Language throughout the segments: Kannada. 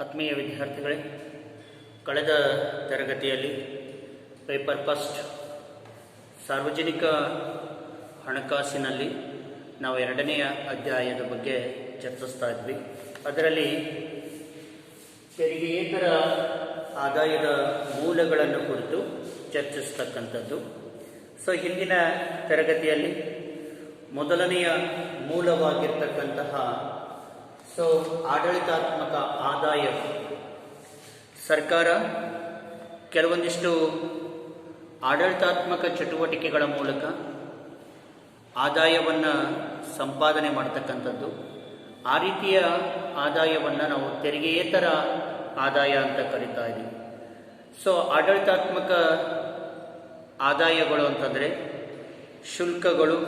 ಆತ್ಮೀಯ ವಿದ್ಯಾರ್ಥಿಗಳೇ, ಕಳೆದ ತರಗತಿಯಲ್ಲಿ ಪೇಪರ್ ಫಸ್ಟ್ ಸಾರ್ವಜನಿಕ ಹಣಕಾಸಿನಲ್ಲಿ ನಾವು ಎರಡನೆಯ ಅಧ್ಯಾಯದ ಬಗ್ಗೆ ಚರ್ಚಿಸ್ತಾ ಇದ್ವಿ. ಅದರಲ್ಲಿ ತೆರಿಗೆಯೇತರ ಆದಾಯದ ಮೂಲಗಳನ್ನು ಕುರಿತು ಚರ್ಚಿಸ್ತಕ್ಕಂಥದ್ದು. ಹಿಂದಿನ ತರಗತಿಯಲ್ಲಿ ಮೊದಲನೆಯ ಮೂಲವಾಗಿರ್ತಕ್ಕಂತಹ ಆಡಳಿತಾತ್ಮಕ ಆದಾಯ, ಸರ್ಕಾರ ಕೆಲವೊಂದಿಷ್ಟು ಆಡಳಿತಾತ್ಮಕ ಚಟುವಟಿಕೆಗಳ ಮೂಲಕ ಆದಾಯವನ್ನು ಸಂಪಾದನೆ ಮಾಡ್ತಕ್ಕಂಥದ್ದು. ಆ ರೀತಿಯ ಆದಾಯವನ್ನು ನಾವು ತೆರಿಗೆಯೇತರ ಆದಾಯ ಅಂತ ಕರಿತಾ ಇದ್ದೀವಿ. ಆಡಳಿತಾತ್ಮಕ ಆದಾಯಗಳು ಅಂತಂದರೆ ಶುಲ್ಕಗಳು,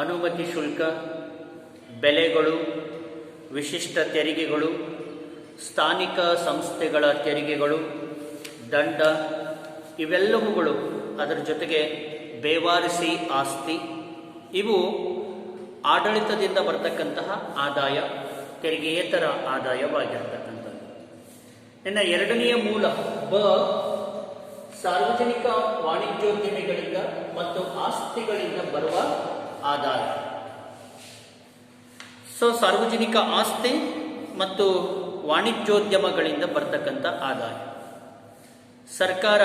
ಅನುಮತಿ ಶುಲ್ಕ, ಬೆಲೆಗಳು, ವಿಶಿಷ್ಟ ತೆರಿಗೆಗಳು, ಸ್ಥಾನಿಕ ಸಂಸ್ಥೆಗಳ ತೆರಿಗೆಗಳು, ದಂಡ, ಇವೆಲ್ಲವುಗಳು, ಅದರ ಜೊತೆಗೆ ಬೇವಾರಿಸಿ ಆಸ್ತಿ, ಇವು ಆಡಳಿತದಿಂದ ಬರ್ತಕ್ಕಂತಹ ಆದಾಯ, ತೆರಿಗೆಯೇತರ ಆದಾಯವಾಗಿರ್ತಕ್ಕಂಥದ್ದು. ಇನ್ನು ಎರಡನೆಯ ಮೂಲ ಸಾರ್ವಜನಿಕ ವಾಣಿಜ್ಯೋದ್ಯಮಿಗಳಿಂದ ಮತ್ತು ಆಸ್ತಿಗಳಿಂದ ಬರುವ ಆದಾಯ. ಸಾರ್ವಜನಿಕ ಆಸ್ತಿ ಮತ್ತು ವಾಣಿಜ್ಯೋದ್ಯಮಗಳಿಂದ ಬರ್ತಕ್ಕಂಥ ಆದಾಯ. ಸರ್ಕಾರ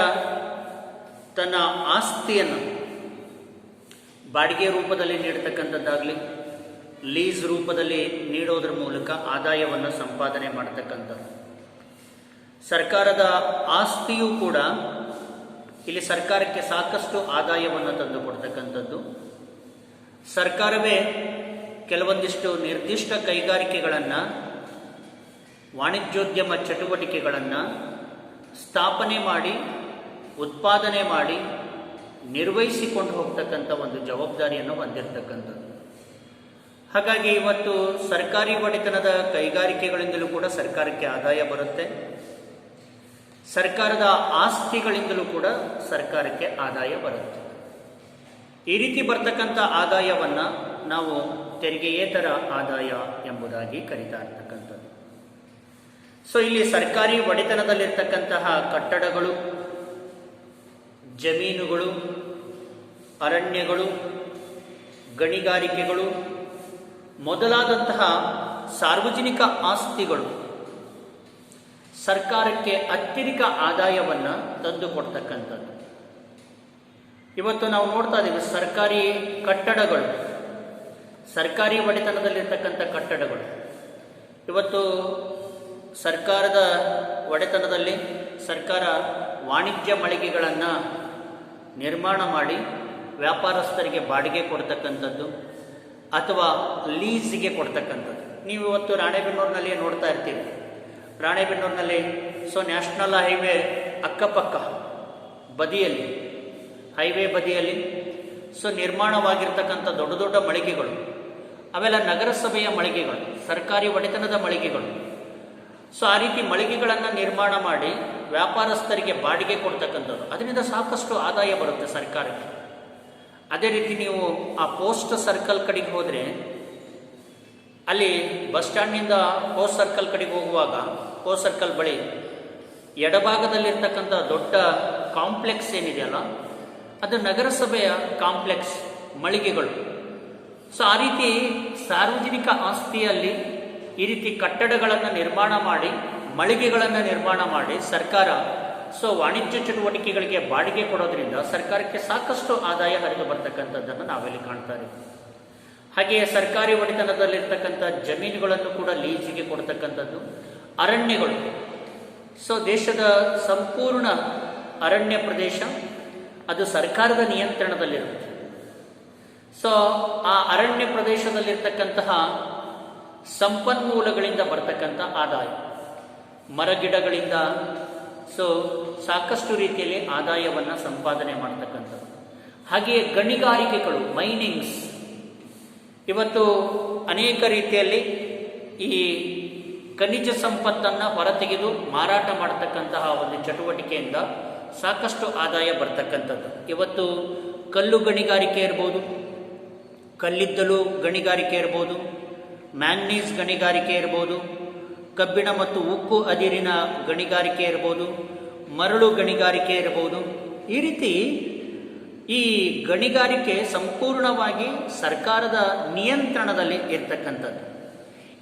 ತನ್ನ ಆಸ್ತಿಯನ್ನು ಬಾಡಿಗೆ ರೂಪದಲ್ಲಿ ನೀಡತಕ್ಕಂಥದ್ದಾಗಲಿ, ಲೀಸ್ ರೂಪದಲ್ಲಿ ನೀಡೋದ್ರ ಮೂಲಕ ಆದಾಯವನ್ನು ಸಂಪಾದನೆ ಮಾಡತಕ್ಕಂಥದ್ದು. ಸರ್ಕಾರದ ಆಸ್ತಿಯೂ ಕೂಡ ಇಲ್ಲಿ ಸರ್ಕಾರಕ್ಕೆ ಸಾಕಷ್ಟು ಆದಾಯವನ್ನು ತಂದು ಕೊಡ್ತಕ್ಕಂಥದ್ದು. ಸರ್ಕಾರವೇ ಕೆಲವೊಂದಿಷ್ಟು ನಿರ್ದಿಷ್ಟ ಕೈಗಾರಿಕೆಗಳನ್ನು, ವಾಣಿಜ್ಯೋದ್ಯಮ ಚಟುವಟಿಕೆಗಳನ್ನು ಸ್ಥಾಪನೆ ಮಾಡಿ, ಉತ್ಪಾದನೆ ಮಾಡಿ, ನಿರ್ವಹಿಸಿಕೊಂಡು ಹೋಗ್ತಕ್ಕಂಥ ಒಂದು ಜವಾಬ್ದಾರಿಯನ್ನು ಹೊಂದಿರತಕ್ಕಂಥದ್ದು. ಹಾಗಾಗಿ ಇವತ್ತು ಸರ್ಕಾರಿ ಒಡೆತನದ ಕೈಗಾರಿಕೆಗಳಿಂದಲೂ ಕೂಡ ಸರ್ಕಾರಕ್ಕೆ ಆದಾಯ ಬರುತ್ತೆ. ಸರ್ಕಾರದ ಆಸ್ತಿಗಳಿಂದಲೂ ಕೂಡ ಸರ್ಕಾರಕ್ಕೆ ಆದಾಯ ಬರುತ್ತೆ. ಈ ರೀತಿ ಬರ್ತಕ್ಕಂಥ ಆದಾಯವನ್ನು ನಾವು ತೆರಿಗೆಯೇತರ ಆದಾಯ ಎಂಬುದಾಗಿ ಕರೀತಾ ಇರ್ತಕ್ಕಂಥದ್ದು. ಇಲ್ಲಿ ಸರ್ಕಾರಿ ಒಡೆತನದಲ್ಲಿರ್ತಕ್ಕಂತಹ ಕಟ್ಟಡಗಳು, ಜಮೀನುಗಳು, ಅರಣ್ಯಗಳು, ಗಣಿಗಾರಿಕೆಗಳು ಮೊದಲಾದಂತಹ ಸಾರ್ವಜನಿಕ ಆಸ್ತಿಗಳು ಸರ್ಕಾರಕ್ಕೆ ಅತ್ಯಧಿಕ ಆದಾಯವನ್ನು ತಂದು ಕೊಡ್ತಕ್ಕಂಥದ್ದು. ಇವತ್ತು ನಾವು ನೋಡ್ತಾ ಇದ್ದೀವಿ, ಸರ್ಕಾರಿ ಕಟ್ಟಡಗಳು, ಸರ್ಕಾರಿ ಒಡೆತನದಲ್ಲಿರ್ತಕ್ಕಂಥ ಕಟ್ಟಡಗಳು ಇವತ್ತು ಸರ್ಕಾರದ ಒಡೆತನದಲ್ಲಿ ಸರ್ಕಾರ ವಾಣಿಜ್ಯ ಮಳಿಗೆಗಳನ್ನು ನಿರ್ಮಾಣ ಮಾಡಿ ವ್ಯಾಪಾರಸ್ಥರಿಗೆ ಬಾಡಿಗೆ ಕೊಡ್ತಕ್ಕಂಥದ್ದು ಅಥವಾ ಲೀಸಿಗೆ ಕೊಡ್ತಕ್ಕಂಥದ್ದು. ನೀವು ಇವತ್ತು ರಾಣೆಬೆನ್ನೂರಿನಲ್ಲಿ ನೋಡ್ತಾ ಇರ್ತೀವಿ. ರಾಣೆಬೆನ್ನೂರಿನಲ್ಲಿ ನ್ಯಾಷನಲ್ ಹೈವೇ ಅಕ್ಕಪಕ್ಕ ಬದಿಯಲ್ಲಿ, ಹೈವೇ ಬದಿಯಲ್ಲಿ ನಿರ್ಮಾಣವಾಗಿರ್ತಕ್ಕಂಥ ದೊಡ್ಡ ದೊಡ್ಡ ಮಳಿಗೆಗಳು, ಅವೆಲ್ಲ ನಗರಸಭೆಯ ಮಳಿಗೆಗಳು, ಸರ್ಕಾರಿ ಒಡೆತನದ ಮಳಿಗೆಗಳು. ಆ ರೀತಿ ಮಳಿಗೆಗಳನ್ನು ನಿರ್ಮಾಣ ಮಾಡಿ ವ್ಯಾಪಾರಸ್ಥರಿಗೆ ಬಾಡಿಗೆ ಕೊಡ್ತಕ್ಕಂಥದ್ದು, ಅದರಿಂದ ಸಾಕಷ್ಟು ಆದಾಯ ಬರುತ್ತೆ ಸರ್ಕಾರಕ್ಕೆ. ಅದೇ ರೀತಿ ನೀವು ಆ ಪೋಸ್ಟ್ ಸರ್ಕಲ್ ಕಡೆಗೆ ಹೋದರೆ, ಅಲ್ಲಿ ಬಸ್ ಸ್ಟ್ಯಾಂಡ್ನಿಂದ ಪೋಸ್ಟ್ ಸರ್ಕಲ್ ಕಡೆಗೆ ಹೋಗುವಾಗ ಪೋಸ್ಟ್ ಸರ್ಕಲ್ ಬಳಿ ಎಡಭಾಗದಲ್ಲಿರ್ತಕ್ಕಂಥ ದೊಡ್ಡ ಕಾಂಪ್ಲೆಕ್ಸ್ ಏನಿದೆಯಲ್ಲ, ಅದು ನಗರಸಭೆಯ ಕಾಂಪ್ಲೆಕ್ಸ್ ಮಳಿಗೆಗಳು. ಆ ರೀತಿ ಸಾರ್ವಜನಿಕ ಆಸ್ತಿಯಲ್ಲಿ ಈ ರೀತಿ ಕಟ್ಟಡಗಳನ್ನು ನಿರ್ಮಾಣ ಮಾಡಿ, ಮಳಿಗೆಗಳನ್ನು ನಿರ್ಮಾಣ ಮಾಡಿ ಸರ್ಕಾರ ವಾಣಿಜ್ಯ ಚಟುವಟಿಕೆಗಳಿಗೆ ಬಾಡಿಗೆ ಕೊಡೋದ್ರಿಂದ ಸರ್ಕಾರಕ್ಕೆ ಸಾಕಷ್ಟು ಆದಾಯ ಹರಿದು ಬರ್ತಕ್ಕಂಥದ್ದನ್ನು ನಾವಿಲ್ಲಿ ಕಾಣ್ತಾ ಇದ್ದೀವಿ. ಹಾಗೆಯೇ ಸರ್ಕಾರಿ ಒಡೆತನದಲ್ಲಿರ್ತಕ್ಕಂಥ ಜಮೀನುಗಳನ್ನು ಕೂಡ ಲೀಸಿಗೆ ಕೊಡ್ತಕ್ಕಂಥದ್ದು. ಅರಣ್ಯಗಳು, ದೇಶದ ಸಂಪೂರ್ಣ ಅರಣ್ಯ ಪ್ರದೇಶ ಅದು ಸರ್ಕಾರದ ನಿಯಂತ್ರಣದಲ್ಲಿರುತ್ತೆ. ಆ ಅರಣ್ಯ ಪ್ರದೇಶದಲ್ಲಿರ್ತಕ್ಕಂತಹ ಸಂಪನ್ಮೂಲಗಳಿಂದ ಬರ್ತಕ್ಕಂಥ ಆದಾಯ, ಮರಗಿಡಗಳಿಂದ ಸಾಕಷ್ಟು ರೀತಿಯಲ್ಲಿ ಆದಾಯವನ್ನು ಸಂಪಾದನೆ ಮಾಡ್ತಕ್ಕಂಥದ್ದು. ಹಾಗೆಯೇ ಗಣಿಗಾರಿಕೆಗಳು, ಮೈನಿಂಗ್ಸ್, ಇವತ್ತು ಅನೇಕ ರೀತಿಯಲ್ಲಿ ಈ ಖನಿಜ ಸಂಪತ್ತನ್ನು ಹೊರತೆಗೆದು ಮಾರಾಟ ಮಾಡತಕ್ಕಂತಹ ಒಂದು ಚಟುವಟಿಕೆಯಿಂದ ಸಾಕಷ್ಟು ಆದಾಯ ಬರ್ತಕ್ಕಂಥದ್ದು. ಇವತ್ತು ಕಲ್ಲು ಗಣಿಗಾರಿಕೆ ಇರ್ಬೋದು, ಕಲ್ಲಿದ್ದಲು ಗಣಿಗಾರಿಕೆ ಇರ್ಬೋದು, ಮ್ಯಾಂಗ್ನೀಸ್ ಗಣಿಗಾರಿಕೆ ಇರ್ಬೋದು, ಕಬ್ಬಿಣ ಮತ್ತು ಉಕ್ಕು ಅದಿರಿನ ಗಣಿಗಾರಿಕೆ ಇರ್ಬೋದು, ಮರಳು ಗಣಿಗಾರಿಕೆ ಇರಬಹುದು. ಈ ರೀತಿ ಈ ಗಣಿಗಾರಿಕೆ ಸಂಪೂರ್ಣವಾಗಿ ಸರ್ಕಾರದ ನಿಯಂತ್ರಣದಲ್ಲಿ ಇರ್ತಕ್ಕಂಥದ್ದು.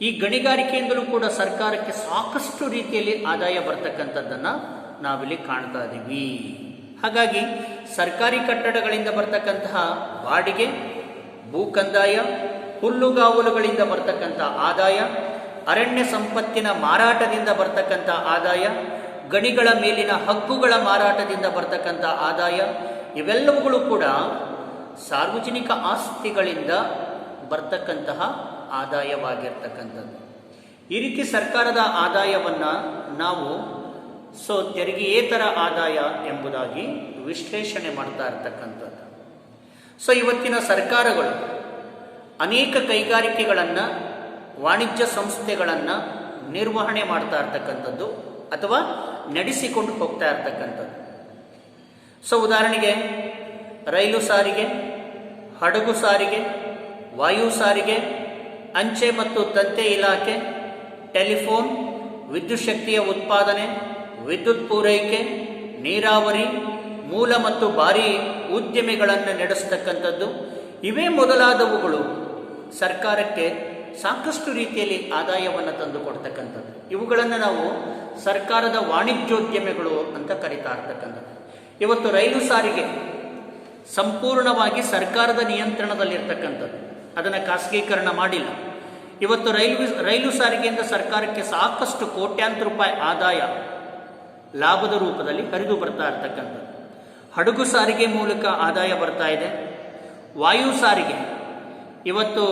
ಈ ಗಣಿಗಾರಿಕೆಯಿಂದಲೂ ಕೂಡ ಸರ್ಕಾರಕ್ಕೆ ಸಾಕಷ್ಟು ರೀತಿಯಲ್ಲಿ ಆದಾಯ ಬರ್ತಕ್ಕಂಥದ್ದನ್ನು ನಾವಿಲ್ಲಿ ಕಾಣ್ತಾ ಇದ್ದೀವಿ. ಹಾಗಾಗಿ ಸರ್ಕಾರಿ ಕಟ್ಟಡಗಳಿಂದ ಬರ್ತಕ್ಕಂತಹ ಬಾಡಿಗೆ, ಭೂ ಕಂದಾಯ, ಹುಲ್ಲುಗಾವಲುಗಳಿಂದ ಬರ್ತಕ್ಕಂಥ ಆದಾಯ, ಅರಣ್ಯ ಸಂಪತ್ತಿನ ಮಾರಾಟದಿಂದ ಬರ್ತಕ್ಕಂಥ ಆದಾಯ, ಗಣಿಗಳ ಮೇಲಿನ ಹಕ್ಕುಗಳ ಮಾರಾಟದಿಂದ ಬರ್ತಕ್ಕಂಥ ಆದಾಯ, ಇವೆಲ್ಲವುಗಳು ಕೂಡ ಸಾರ್ವಜನಿಕ ಆಸ್ತಿಗಳಿಂದ ಬರ್ತಕ್ಕಂತಹ ಆದಾಯವಾಗಿರ್ತಕ್ಕಂಥದ್ದು. ಈ ರೀತಿ ಸರ್ಕಾರದ ಆದಾಯವನ್ನು ನಾವು ತೆರಿಗೆಯೇತರ ಆದಾಯ ಎಂಬುದಾಗಿ ವಿಶ್ಲೇಷಣೆ ಮಾಡ್ತಾ ಇರ್ತಕ್ಕಂಥದ್ದು. ಇವತ್ತಿನ ಸರ್ಕಾರಗಳು ಅನೇಕ ಕೈಗಾರಿಕೆಗಳನ್ನು, ವಾಣಿಜ್ಯ ಸಂಸ್ಥೆಗಳನ್ನು ನಿರ್ವಹಣೆ ಮಾಡ್ತಾ ಇರ್ತಕ್ಕಂಥದ್ದು ಅಥವಾ ನಡೆಸಿಕೊಂಡು ಹೋಗ್ತಾ ಇರ್ತಕ್ಕಂಥದ್ದು. ಉದಾಹರಣೆಗೆ ರೈಲು ಸಾರಿಗೆ, ಹಡಗು ಸಾರಿಗೆ, ವಾಯು ಸಾರಿಗೆ, ಅಂಚೆ ಮತ್ತು ತಂತಿ ಇಲಾಖೆ, ಟೆಲಿಫೋನ್, ವಿದ್ಯುತ್ ಶಕ್ತಿಯ ಉತ್ಪಾದನೆ, ವಿದ್ಯುತ್ ಪೂರೈಕೆ, ನೀರಾವರಿ, ಮೂಲ ಮತ್ತು ಭಾರೀ ಉದ್ಯಮಿಗಳನ್ನು ನಡೆಸ್ತಕ್ಕಂಥದ್ದು, ಇವೇ ಮೊದಲಾದವುಗಳು ಸರ್ಕಾರಕ್ಕೆ ಸಾಕಷ್ಟು ರೀತಿಯಲ್ಲಿ ಆದಾಯವನ್ನು ತಂದು ಕೊಡ್ತಕ್ಕಂಥದ್ದು. ಇವುಗಳನ್ನು ನಾವು ಸರ್ಕಾರದ ವಾಣಿಜ್ಯೋದ್ಯಮಿಗಳು ಅಂತ ಕರೀತಾ ಇರ್ತಕ್ಕಂಥದ್ದು. ಇವತ್ತು ರೈಲು ಸಾರಿಗೆ ಸಂಪೂರ್ಣವಾಗಿ ಸರ್ಕಾರದ ನಿಯಂತ್ರಣದಲ್ಲಿರ್ತಕ್ಕಂಥದ್ದು, ಅದನ್ನು ಖಾಸಗೀಕರಣ ಮಾಡಿಲ್ಲ. ಇವತ್ತು ರೈಲು ಸಾರಿಗೆಯಿಂದ ಸರ್ಕಾರಕ್ಕೆ ಸಾಕಷ್ಟು ಕೋಟ್ಯಾಂತರ ರೂಪಾಯಿ ಆದಾಯ ಲಾಭದ ರೂಪದಲ್ಲಿ ಹರಿದು ಬರ್ತಾ ಇರ್ತಕ್ಕಂಥದ್ದು. ಹಡಗು ಸಾರಿಗೆ ಮೂಲಕ ಆದಾಯ ಬರ್ತಾ ಇದೆ. ವಾಯು ಸಾರಿಗೆ ಇವತ್ತು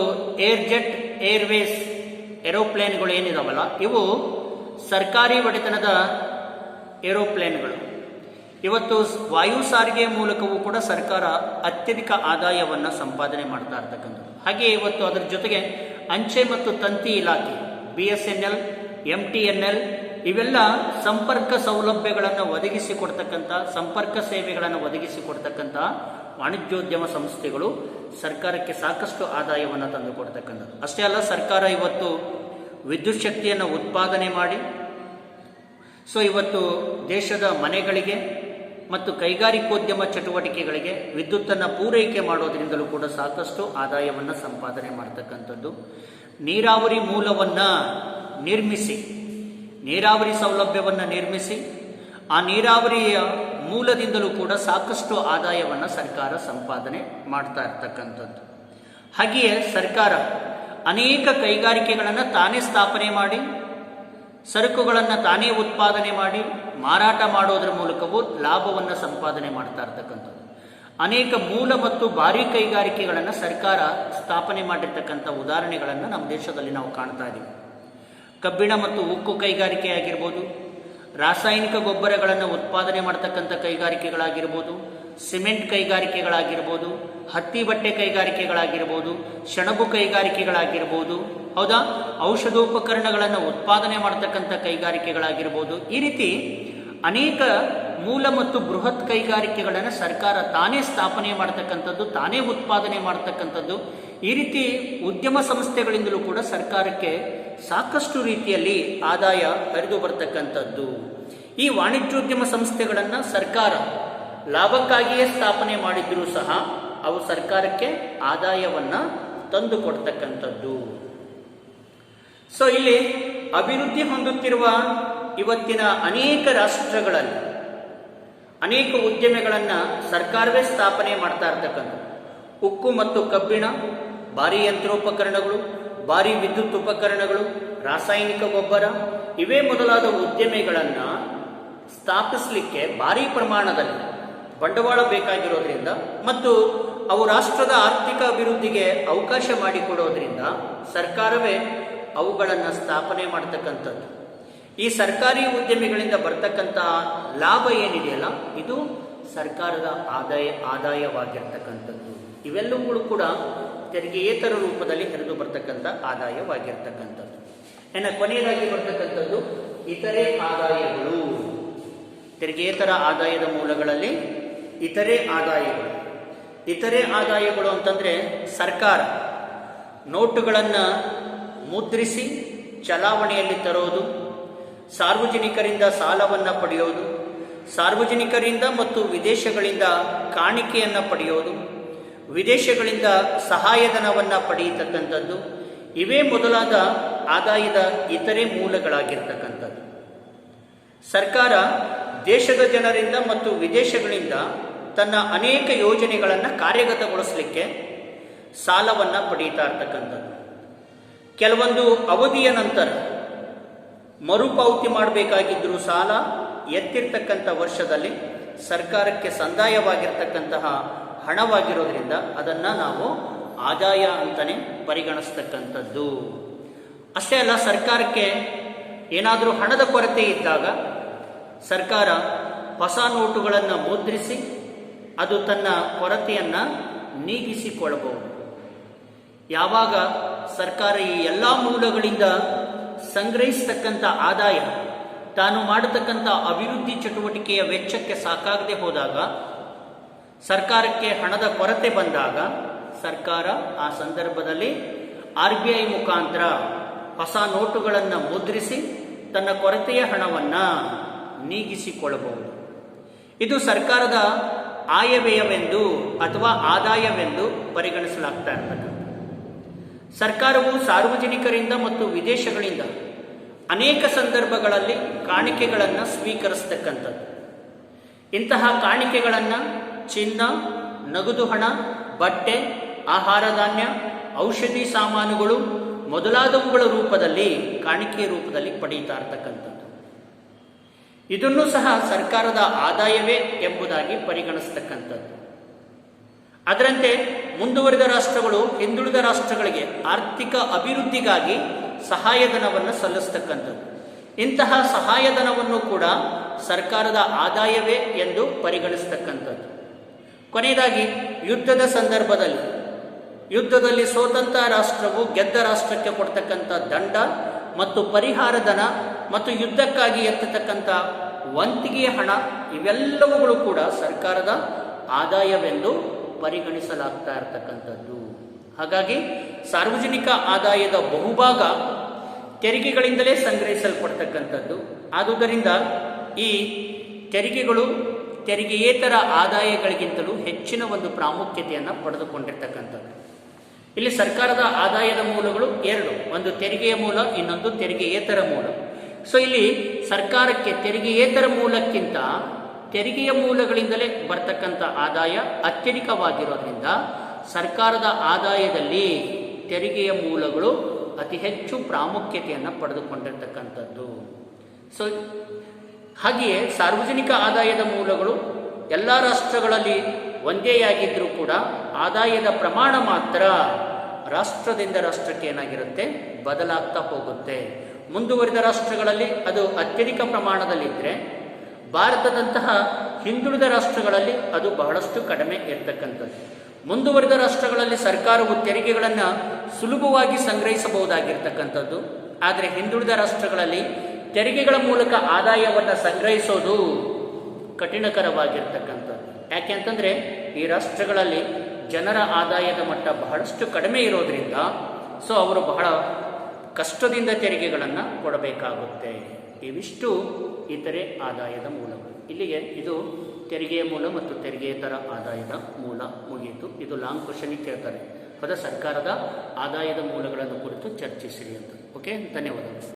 ಏರ್ಜೆಟ್, ಏರ್ವೇಸ್, ಏರೋಪ್ಲೇನ್ಗಳು ಏನಿದಾವಲ್ಲ, ಇವು ಸರ್ಕಾರಿ ಒಡೆತನದ ಏರೋಪ್ಲೇನ್ಗಳು. ಇವತ್ತು ವಾಯು ಸಾರಿಗೆ ಮೂಲಕವೂ ಕೂಡ ಸರ್ಕಾರ ಅತ್ಯಧಿಕ ಆದಾಯವನ್ನು ಸಂಪಾದನೆ ಮಾಡ್ತಾ ಇರ್ತಕ್ಕಂಥದ್ದು. ಹಾಗೆ ಇವತ್ತು ಅದರ ಜೊತೆಗೆ ಅಂಚೆ ಮತ್ತು ತಂತಿ ಇಲಾಖೆ, BSNL, MTNL ಇವೆಲ್ಲ ಸಂಪರ್ಕ ಸೌಲಭ್ಯಗಳನ್ನು ಒದಗಿಸಿಕೊಡ್ತಕ್ಕಂಥ, ಸಂಪರ್ಕ ಸೇವೆಗಳನ್ನು ಒದಗಿಸಿಕೊಡ್ತಕ್ಕಂಥ ವಾಣಿಜ್ಯೋದ್ಯಮ ಸಂಸ್ಥೆಗಳು ಸರ್ಕಾರಕ್ಕೆ ಸಾಕಷ್ಟು ಆದಾಯವನ್ನು ತಂದು ಕೊಡ್ತಕ್ಕಂಥದ್ದು. ಅಷ್ಟೇ ಅಲ್ಲ, ಸರ್ಕಾರ ಇವತ್ತು ವಿದ್ಯುತ್ ಶಕ್ತಿಯನ್ನು ಉತ್ಪಾದನೆ ಮಾಡಿ ಇವತ್ತು ದೇಶದ ಮನೆಗಳಿಗೆ ಮತ್ತು ಕೈಗಾರಿಕೋದ್ಯಮ ಚಟುವಟಿಕೆಗಳಿಗೆ ವಿದ್ಯುತ್ತನ್ನು ಪೂರೈಕೆ ಮಾಡೋದ್ರಿಂದಲೂ ಕೂಡ ಸಾಕಷ್ಟು ಆದಾಯವನ್ನು ಸಂಪಾದನೆ ಮಾಡ್ತಕ್ಕಂಥದ್ದು. ನೀರಾವರಿ ಮೂಲವನ್ನು ನಿರ್ಮಿಸಿ, ನೀರಾವರಿ ಸೌಲಭ್ಯವನ್ನು ನಿರ್ಮಿಸಿ, ಆ ನೀರಾವರಿಯ ಮೂಲದಿಂದಲೂ ಕೂಡ ಸಾಕಷ್ಟು ಆದಾಯವನ್ನು ಸರ್ಕಾರ ಸಂಪಾದನೆ ಮಾಡ್ತಾ ಇರ್ತಕ್ಕಂಥದ್ದು. ಹಾಗೆಯೇ ಸರ್ಕಾರ ಅನೇಕ ಕೈಗಾರಿಕೆಗಳನ್ನು ತಾನೇ ಸ್ಥಾಪನೆ ಮಾಡಿ, ಸರಕುಗಳನ್ನು ತಾನೇ ಉತ್ಪಾದನೆ ಮಾಡಿ ಮಾರಾಟ ಮಾಡೋದ್ರ ಮೂಲಕವೂ ಲಾಭವನ್ನು ಸಂಪಾದನೆ ಮಾಡ್ತಾ ಇರ್ತಕ್ಕಂಥದ್ದು. ಅನೇಕ ಮೂಲ ಮತ್ತು ಭಾರೀ ಕೈಗಾರಿಕೆಗಳನ್ನು ಸರ್ಕಾರ ಸ್ಥಾಪನೆ ಮಾಡಿರ್ತಕ್ಕಂಥ ಉದಾಹರಣೆಗಳನ್ನು ನಮ್ಮ ದೇಶದಲ್ಲಿ ನಾವು ಕಾಣ್ತಾ ಇದ್ದೀವಿ. ಕಬ್ಬಿಣ ಮತ್ತು ಉಕ್ಕು ಕೈಗಾರಿಕೆ ಆಗಿರ್ಬೋದು, ರಾಸಾಯನಿಕ ಗೊಬ್ಬರಗಳನ್ನು ಉತ್ಪಾದನೆ ಮಾಡ್ತಕ್ಕಂಥ ಕೈಗಾರಿಕೆಗಳಾಗಿರ್ಬೋದು, ಸಿಮೆಂಟ್ ಕೈಗಾರಿಕೆಗಳಾಗಿರ್ಬೋದು, ಹತ್ತಿ ಬಟ್ಟೆ ಕೈಗಾರಿಕೆಗಳಾಗಿರ್ಬೋದು, ಸೆಣಬು ಕೈಗಾರಿಕೆಗಳಾಗಿರ್ಬೋದು, ಹೌದಾ, ಔಷಧೋಪಕರಣಗಳನ್ನು ಉತ್ಪಾದನೆ ಮಾಡ್ತಕ್ಕಂಥ ಕೈಗಾರಿಕೆಗಳಾಗಿರ್ಬೋದು. ಈ ರೀತಿ ಅನೇಕ ಮೂಲ ಮತ್ತು ಬೃಹತ್ ಕೈಗಾರಿಕೆಗಳನ್ನು ಸರ್ಕಾರ ತಾನೇ ಸ್ಥಾಪನೆ ಮಾಡ್ತಕ್ಕಂಥದ್ದು, ತಾನೇ ಉತ್ಪಾದನೆ ಮಾಡ್ತಕ್ಕಂಥದ್ದು. ಈ ರೀತಿ ಉದ್ಯಮ ಸಂಸ್ಥೆಗಳಿಂದಲೂ ಕೂಡ ಸರ್ಕಾರಕ್ಕೆ ಸಾಕಷ್ಟು ರೀತಿಯಲ್ಲಿ ಆದಾಯ ಹರಿದು ಬರ್ತಕ್ಕಂಥದ್ದು. ಈ ವಾಣಿಜ್ಯೋದ್ಯಮ ಸಂಸ್ಥೆಗಳನ್ನು ಸರ್ಕಾರ ಲಾಭಕ್ಕಾಗಿಯೇ ಸ್ಥಾಪನೆ ಮಾಡಿದ್ರೂ ಸಹ ಅವು ಸರ್ಕಾರಕ್ಕೆ ಆದಾಯವನ್ನು ತಂದು ಕೊಡ್ತಕ್ಕಂಥದ್ದು. ಇಲ್ಲಿ ಅಭಿವೃದ್ಧಿ ಹೊಂದುತ್ತಿರುವ ಇವತ್ತಿನ ಅನೇಕ ರಾಷ್ಟ್ರಗಳಲ್ಲಿ ಅನೇಕ ಉದ್ಯಮಗಳನ್ನು ಸರ್ಕಾರವೇ ಸ್ಥಾಪನೆ ಮಾಡ್ತಾ ಇರ್ತಕ್ಕಂಥದ್ದು. ಉಕ್ಕು ಮತ್ತು ಕಬ್ಬಿಣ, ಭಾರೀ ಯಂತ್ರೋಪಕರಣಗಳು, ಭಾರೀ ವಿದ್ಯುತ್ ಉಪಕರಣಗಳು, ರಾಸಾಯನಿಕ ಗೊಬ್ಬರ, ಇವೇ ಮೊದಲಾದ ಉದ್ಯಮಿಗಳನ್ನು ಸ್ಥಾಪಿಸಲಿಕ್ಕೆ ಭಾರೀ ಪ್ರಮಾಣದಲ್ಲಿ ಬಂಡವಾಳ ಬೇಕಾಗಿರೋದ್ರಿಂದ ಮತ್ತು ಅವು ರಾಷ್ಟ್ರದ ಆರ್ಥಿಕ ಅಭಿವೃದ್ಧಿಗೆ ಅವಕಾಶ ಮಾಡಿಕೊಡೋದ್ರಿಂದ ಸರ್ಕಾರವೇ ಅವುಗಳನ್ನು ಸ್ಥಾಪನೆ ಮಾಡ್ತಕ್ಕಂಥದ್ದು. ಈ ಸರ್ಕಾರಿ ಉದ್ಯಮಿಗಳಿಂದ ಬರ್ತಕ್ಕಂಥ ಲಾಭ ಏನಿದೆಯಲ್ಲ, ಇದು ಸರ್ಕಾರದ ಆದಾಯವಾಗಿರ್ತಕ್ಕಂಥದ್ದು. ಇವೆಲ್ಲವುಗಳು ಕೂಡ ತೆರಿಗೆಯೇತರ ರೂಪದಲ್ಲಿ ಹರಿದು ಬರ್ತಕ್ಕಂಥ ಆದಾಯವಾಗಿರ್ತಕ್ಕಂಥದ್ದು. ಇನ್ನು ಕೊನೆಯದಾಗಿ ಬರ್ತಕ್ಕಂಥದ್ದು ಇತರೆ ಆದಾಯಗಳು. ತೆರಿಗೆಯೇತರ ಆದಾಯದ ಮೂಲಗಳಲ್ಲಿ ಇತರೆ ಆದಾಯಗಳು. ಇತರೆ ಆದಾಯಗಳು ಅಂತಂದರೆ ಸರ್ಕಾರ ನೋಟುಗಳನ್ನು ಮುದ್ರಿಸಿ ಚಲಾವಣೆಯಲ್ಲಿ ತರೋದು, ಸಾರ್ವಜನಿಕರಿಂದ ಸಾಲವನ್ನು ಪಡೆಯೋದು, ಸಾರ್ವಜನಿಕರಿಂದ ಮತ್ತು ವಿದೇಶಗಳಿಂದ ಕಾಣಿಕೆಯನ್ನು ಪಡೆಯೋದು, ವಿದೇಶಗಳಿಂದ ಸಹಾಯಧನವನ್ನು ಪಡೆಯತಕ್ಕಂಥದ್ದು, ಇವೇ ಮೊದಲಾದ ಆದಾಯದ ಇತರೆ ಮೂಲಗಳಾಗಿರ್ತಕ್ಕಂಥದ್ದು. ಸರ್ಕಾರ ದೇಶದ ಜನರಿಂದ ಮತ್ತು ವಿದೇಶಗಳಿಂದ ತನ್ನ ಅನೇಕ ಯೋಜನೆಗಳನ್ನು ಕಾರ್ಯಗತಗೊಳಿಸಲಿಕ್ಕೆ ಸಾಲವನ್ನು ಪಡೀತಾ ಇರ್ತಕ್ಕಂಥದ್ದು. ಕೆಲವೊಂದು ಅವಧಿಯ ನಂತರ ಮರುಪಾವತಿ ಮಾಡಬೇಕಾಗಿದ್ದರೂ ಸಾಲ ಎತ್ತಿರ್ತಕ್ಕಂಥ ವರ್ಷದಲ್ಲಿ ಸರ್ಕಾರಕ್ಕೆ ಸಂದಾಯವಾಗಿರ್ತಕ್ಕಂತಹ ಹಣವಾಗಿರೋದ್ರಿಂದ ಅದನ್ನು ನಾವು ಆದಾಯ ಅಂತಲೇ ಪರಿಗಣಿಸ್ತಕ್ಕಂಥದ್ದು. ಅಷ್ಟೇ ಅಲ್ಲ, ಸರ್ಕಾರಕ್ಕೆ ಏನಾದರೂ ಹಣದ ಕೊರತೆ ಇದ್ದಾಗ ಸರ್ಕಾರ ಹೊಸ ನೋಟುಗಳನ್ನು ಮುದ್ರಿಸಿ ಅದು ತನ್ನ ಕೊರತೆಯನ್ನು ನೀಗಿಸಿಕೊಳ್ಳಬಹುದು. ಯಾವಾಗ ಸರ್ಕಾರ ಈ ಎಲ್ಲ ಮೂಲಗಳಿಂದ ಸಂಗ್ರಹಿಸತಕ್ಕಂಥ ಆದಾಯ ತಾನು ಮಾಡತಕ್ಕಂಥ ಅಭಿವೃದ್ಧಿ ಚಟುವಟಿಕೆಯ ವೆಚ್ಚಕ್ಕೆ ಸಾಕಾಗದೆ ಹೋದಾಗ, ಸರ್ಕಾರಕ್ಕೆ ಹಣದ ಕೊರತೆ ಬಂದಾಗ, ಸರ್ಕಾರ ಆ ಸಂದರ್ಭದಲ್ಲಿ RBI ಮುಖಾಂತರ ಹೊಸ ನೋಟುಗಳನ್ನು ಮುದ್ರಿಸಿ ತನ್ನ ಕೊರತೆಯ ಹಣವನ್ನು ನೀಗಿಸಿಕೊಳ್ಳಬಹುದು. ಇದು ಸರ್ಕಾರದ ಆಯವ್ಯಯವೆಂದು ಅಥವಾ ಆದಾಯವೆಂದು ಪರಿಗಣಿಸಲಾಗ್ತಾ ಇರ್ತಕ್ಕಂಥ. ಸರ್ಕಾರವು ಸಾರ್ವಜನಿಕರಿಂದ ಮತ್ತು ವಿದೇಶಗಳಿಂದ ಅನೇಕ ಸಂದರ್ಭಗಳಲ್ಲಿ ಕಾಣಿಕೆಗಳನ್ನು ಸ್ವೀಕರಿಸ್ತಕ್ಕಂಥದ್ದು. ಇಂತಹ ಕಾಣಿಕೆಗಳನ್ನು ಚಿನ್ನ, ನಗದು ಹಣ, ಬಟ್ಟೆ, ಆಹಾರ ಧಾನ್ಯ, ಔಷಧಿ ಸಾಮಾನುಗಳು ಮೊದಲಾದವುಗಳ ರೂಪದಲ್ಲಿ, ಕಾಣಿಕೆಯ ರೂಪದಲ್ಲಿ ಪಡೀತಾ ಇರ್ತಕ್ಕಂಥದ್ದು. ಇದನ್ನು ಸಹ ಸರ್ಕಾರದ ಆದಾಯವೇ ಎಂಬುದಾಗಿ ಪರಿಗಣಿಸ್ತಕ್ಕಂಥದ್ದು. ಅದರಂತೆ ಮುಂದುವರಿದ ರಾಷ್ಟ್ರಗಳು ಹಿಂದುಳಿದ ರಾಷ್ಟ್ರಗಳಿಗೆ ಆರ್ಥಿಕ ಅಭಿವೃದ್ಧಿಗಾಗಿ ಸಹಾಯಧನವನ್ನು ಸಲ್ಲಿಸ್ತಕ್ಕಂಥದ್ದು. ಇಂತಹ ಸಹಾಯಧನವನ್ನು ಕೂಡ ಸರ್ಕಾರದ ಆದಾಯವೇ ಎಂದು ಪರಿಗಣಿಸ್ತಕ್ಕಂಥದ್ದು. ಕೊನೆಯದಾಗಿ ಯುದ್ಧದ ಸಂದರ್ಭದಲ್ಲಿ, ಯುದ್ಧದಲ್ಲಿ ಸೋತಂತ ರಾಷ್ಟ್ರವು ಗೆದ್ದ ರಾಷ್ಟ್ರಕ್ಕೆ ಕೊಡ್ತಕ್ಕಂಥ ದಂಡ ಮತ್ತು ಪರಿಹಾರ ಧನ ಮತ್ತು ಯುದ್ಧಕ್ಕಾಗಿ ಎತ್ತತಕ್ಕಂಥ ವಂತಿಗೆಯ ಹಣ, ಇವೆಲ್ಲವುಗಳು ಕೂಡ ಸರ್ಕಾರದ ಆದಾಯವೆಂದು ಪರಿಗಣಿಸಲಾಗ್ತಾ ಇರತಕ್ಕಂಥದ್ದು. ಹಾಗಾಗಿ ಸಾರ್ವಜನಿಕ ಆದಾಯದ ಬಹುಭಾಗ ತೆರಿಗೆಗಳಿಂದಲೇ ಸಂಗ್ರಹಿಸಲ್ಪಡ್ತಕ್ಕಂಥದ್ದು. ಆದುದರಿಂದ ಈ ತೆರಿಗೆಗಳು ತೆರಿಗೆಯೇತರ ಆದಾಯಗಳಿಗಿಂತಲೂ ಹೆಚ್ಚಿನ ಒಂದು ಪ್ರಾಮುಖ್ಯತೆಯನ್ನು ಪಡೆದುಕೊಂಡಿರ್ತಕ್ಕಂಥದ್ದು. ಇಲ್ಲಿ ಸರ್ಕಾರದ ಆದಾಯದ ಮೂಲಗಳು ಎರಡು, ಒಂದು ತೆರಿಗೆಯ ಮೂಲ, ಇನ್ನೊಂದು ತೆರಿಗೆಯೇತರ ಮೂಲ. ಸೊ ಇಲ್ಲಿ ಸರ್ಕಾರಕ್ಕೆ ತೆರಿಗೆಯೇತರ ಮೂಲಕ್ಕಿಂತ ತೆರಿಗೆಯ ಮೂಲಗಳಿಂದಲೇ ಬರ್ತಕ್ಕಂಥ ಆದಾಯ ಅತ್ಯಧಿಕವಾಗಿರೋದ್ರಿಂದ ಸರ್ಕಾರದ ಆದಾಯದಲ್ಲಿ ತೆರಿಗೆಯ ಮೂಲಗಳು ಅತಿ ಹೆಚ್ಚು ಪ್ರಾಮುಖ್ಯತೆಯನ್ನು ಪಡೆದುಕೊಂಡಿರ್ತಕ್ಕಂಥದ್ದು. ಸೊ ಹಾಗೆಯೇ ಸಾರ್ವಜನಿಕ ಆದಾಯದ ಮೂಲಗಳು ಎಲ್ಲ ರಾಷ್ಟ್ರಗಳಲ್ಲಿ ಒಂದೇಯಾಗಿದ್ದರೂ ಕೂಡ ಆದಾಯದ ಪ್ರಮಾಣ ಮಾತ್ರ ರಾಷ್ಟ್ರದಿಂದ ರಾಷ್ಟ್ರಕ್ಕೆ ಏನಾಗಿರುತ್ತೆ, ಬದಲಾಗ್ತಾ ಹೋಗುತ್ತೆ. ಮುಂದುವರಿದ ರಾಷ್ಟ್ರಗಳಲ್ಲಿ ಅದು ಅತ್ಯಧಿಕ ಪ್ರಮಾಣದಲ್ಲಿದ್ದರೆ, ಭಾರತದಂತಹ ಹಿಂದುಳಿದ ರಾಷ್ಟ್ರಗಳಲ್ಲಿ ಅದು ಬಹಳಷ್ಟು ಕಡಿಮೆ ಇರತಕ್ಕಂಥದ್ದು. ಮುಂದುವರಿದ ರಾಷ್ಟ್ರಗಳಲ್ಲಿ ಸರ್ಕಾರವು ತೆರಿಗೆಗಳನ್ನು ಸುಲಭವಾಗಿ ಸಂಗ್ರಹಿಸಬಹುದಾಗಿರ್ತಕ್ಕಂಥದ್ದು. ಆದರೆ ಹಿಂದುಳಿದ ರಾಷ್ಟ್ರಗಳಲ್ಲಿ ತೆರಿಗೆಗಳ ಮೂಲಕ ಆದಾಯವನ್ನು ಸಂಗ್ರಹಿಸೋದು ಕಠಿಣಕರವಾಗಿರ್ತಕ್ಕಂಥದ್ದು. ಯಾಕೆ ಅಂತಂದರೆ ಈ ರಾಷ್ಟ್ರಗಳಲ್ಲಿ ಜನರ ಆದಾಯದ ಮಟ್ಟ ಬಹಳಷ್ಟು ಕಡಿಮೆ ಇರೋದ್ರಿಂದ ಸೊ ಅವರು ಬಹಳ ಕಷ್ಟದಿಂದ ತೆರಿಗೆಗಳನ್ನು ಕೊಡಬೇಕಾಗುತ್ತೆ. ಇವಿಷ್ಟು ಇತರೆ ಆದಾಯದ ಮೂಲಗಳು. ಇಲ್ಲಿಗೆ ಇದು ತೆರಿಗೆಯ ಮೂಲ ಮತ್ತು ತೆರಿಗೆಯೇತರ ಆದಾಯದ ಮೂಲ ಮುಗಿಯಿತು. ಇದು ಲಾಂಗ್ ಕ್ವಶನ್ ಕೇಳ್ತಾರೆ, ಸರ್ಕಾರದ ಆದಾಯದ ಮೂಲಗಳನ್ನು ಕುರಿತು ಚರ್ಚಿಸಿರಿ ಅಂತ. ಓಕೆ, ಧನ್ಯವಾದಗಳು.